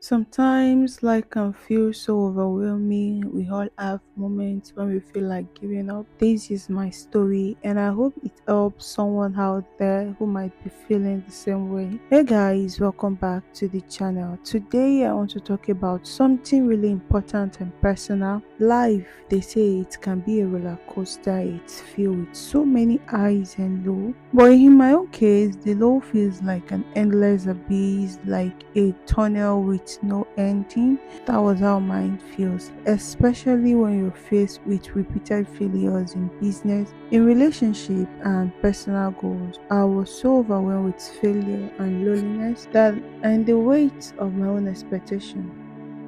Sometimes life can feel so overwhelming. We all have moments when we feel like giving up. This is my story, and I hope it helps someone out there who might be feeling the same way. Hey guys, welcome back to the channel. Today, I want to talk about something really important and personal. Life, they say it can be a roller coaster, it's filled with so many highs and lows. But in my own case, the low feels like an endless abyss, like a tunnel with no ending. That was how mine feels, especially when you're faced with repeated failures in business, in relationship, and personal goals. I was so overwhelmed with failure and loneliness that and the weight of my own expectation.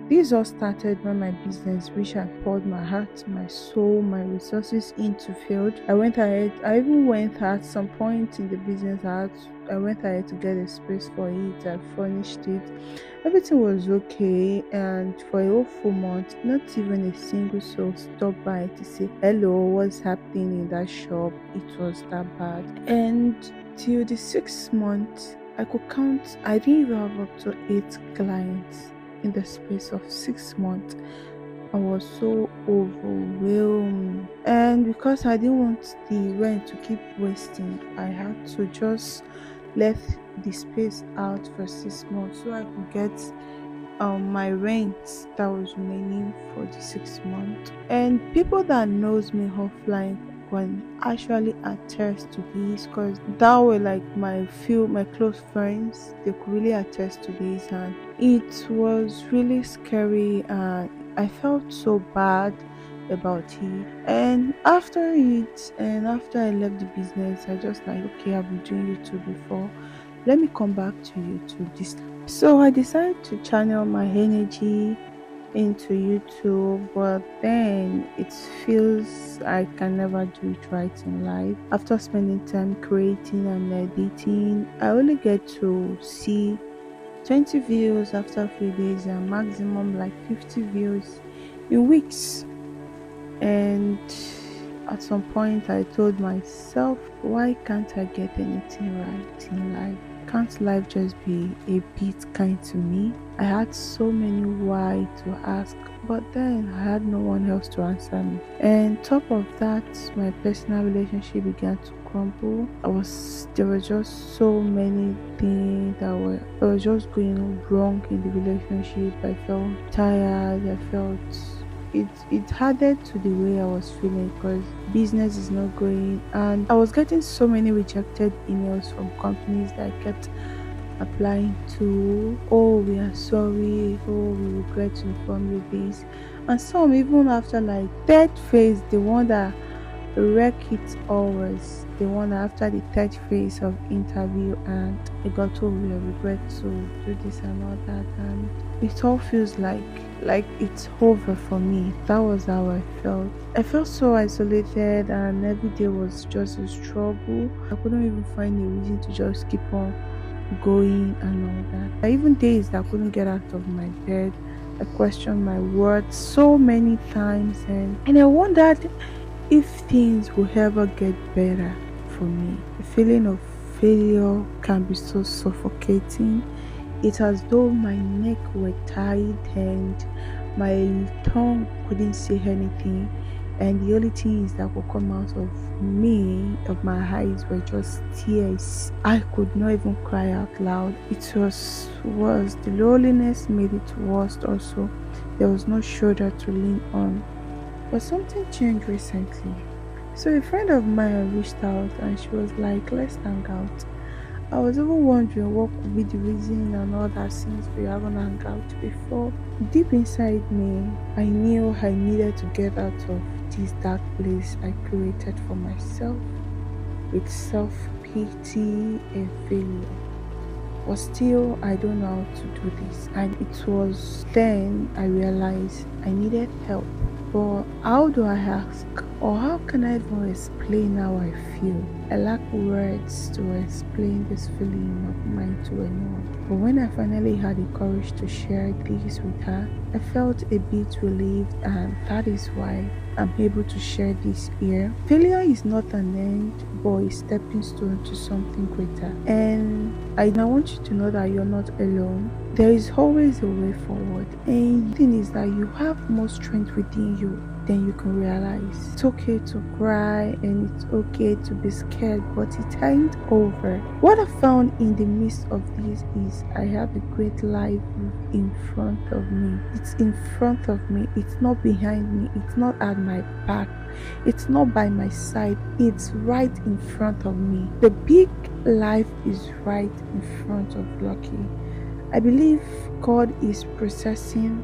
This all started when my business, which I poured my heart, my soul, my resources into, failed. I went ahead, I even went at some point in the business, I went ahead to get a space for it, I furnished it. Everything was okay, and for a whole full month, not even a single soul stopped by to say, hello, what's happening in that shop? It was that bad. And till the 6 months, I could count, I didn't even have up to 8 clients in the space of 6 months. I was so overwhelmed. And because I didn't want the rent to keep wasting, I had to just let the space out for 6 months so I could get my rent that was remaining for the 6 months. And people that knows me offline can actually attest to this, because that were like my close friends. They could really attest to this, and it was really scary, and I felt so bad about it. And after it, and after I left the business, I just like, okay, I've been doing YouTube before, let me come back to YouTube this time. So I decided to channel my energy into YouTube, but then it feels I can never do it right in life. After spending time creating and editing, I only get to see 20 views after a few days, and maximum like 50 views in weeks. And at some point, I told myself, why can't I get anything right in life? Can't life just be a bit kind to me? I had so many why to ask, but then I had no one else to answer me. And top of that, my personal relationship began to crumble. There were just so many things that were just going wrong in the relationship. I felt tired. I felt it added to the way I was feeling, because business is not going, and I was getting so many rejected emails from companies that I kept applying to. Oh, we are sorry. Oh, we regret to inform you this. And some, even after like third phase, the one that wreck it all was the one after the third phase of interview, and I got told we regret to do this and all that, and it all feels like it's over for me. That was how I felt. I felt so isolated, and every day was just a struggle. I couldn't even find a reason to just keep on going and all that. Even days that I couldn't get out of my bed, I questioned my worth so many times, and I wondered if things will ever get better for me. The feeling of failure can be so suffocating. It's as though my neck were tied and my tongue couldn't say anything, and the only things that would come out of me, of my eyes, were just tears. I could not even cry out loud. It was worse. The loneliness made it worse also. There was no shoulder to lean on. But something changed recently. So a friend of mine reached out, and she was like, let's hang out. I was even wondering what could be the reason and all that, since we haven't hung out before. Deep inside me, I knew I needed to get out of this dark place I created for myself, with self-pity and failure. But still, I don't know how to do this. And it was then I realized I needed help. But how do I ask? Or how can I even explain how I feel? I lack words to explain this feeling of mine to anyone. But when I finally had the courage to share this with her, I felt a bit relieved, and that is why I'm able to share this here. Failure is not an end, but a stepping stone to something greater. And I want you to know that you're not alone. There is always a way forward, and the thing is that you have more strength within you than you can realize. It's okay to cry and it's okay to be scared, but it ain't over. What I found in the midst of this is I have a great life in front of me. It's in front of me, it's not behind me, it's not at my back, it's not by my side, it's right in front of me. The big life is right in front of Lucky. I believe God is processing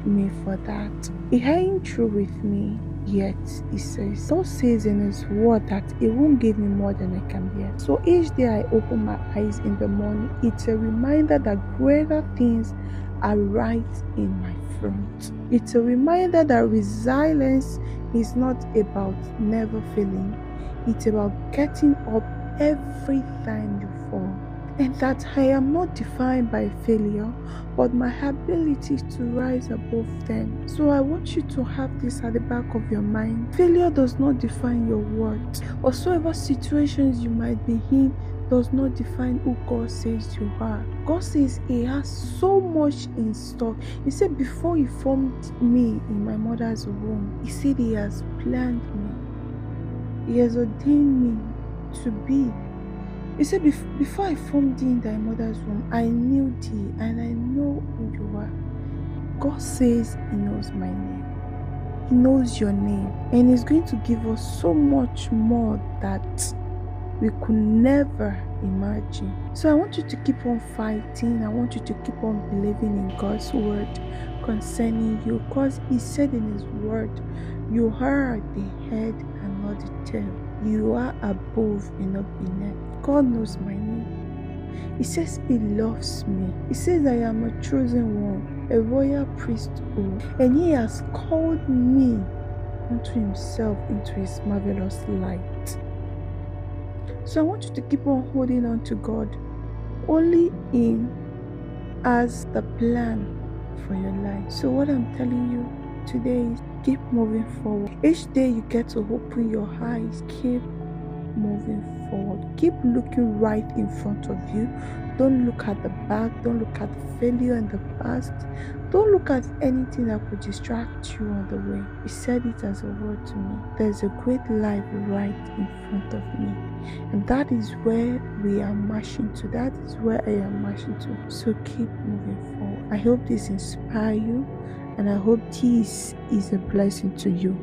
me for that. He ain't through with me yet, he says. God says in his word that he won't give me more than I can bear. So each day I open my eyes in the morning, it's a reminder that greater things are right in my front. It's a reminder that resilience is not about never failing. It's about getting up every time you fall, and that I am not defined by failure, but my ability to rise above them. So I want you to have this at the back of your mind. Failure does not define your worth. Whatsoever situations you might be in does not define who God says you are. God says He has so much in stock. He said, before He formed me in my mother's womb, He said He has planned me, He has ordained me to be. He said, before I formed thee in thy mother's womb, I knew thee and I know who you are. God says He knows my name. He knows your name. And He's going to give us so much more that we could never imagine. So I want you to keep on fighting. I want you to keep on believing in God's word concerning you, because He said in His word, you are the head and not the tail. You are above and not beneath. God knows my name. He says He loves me. He says I am a chosen one, a royal priesthood, and He has called me unto Himself into His marvelous light. So I want you to keep on holding on to God. Only Him has the plan for your life. So what I'm telling you today is keep moving forward. Each day you get to open your eyes, keep moving forward. Keep looking right in front of you. Don't look at the back. Don't look at the failure in the past. Don't look at anything that could distract you on the way. He said it as a word to me. There's a great life right in front of me. And that is where we are marching to. That is where I am marching to. So keep moving forward. I hope this inspires you, and I hope this is a blessing to you.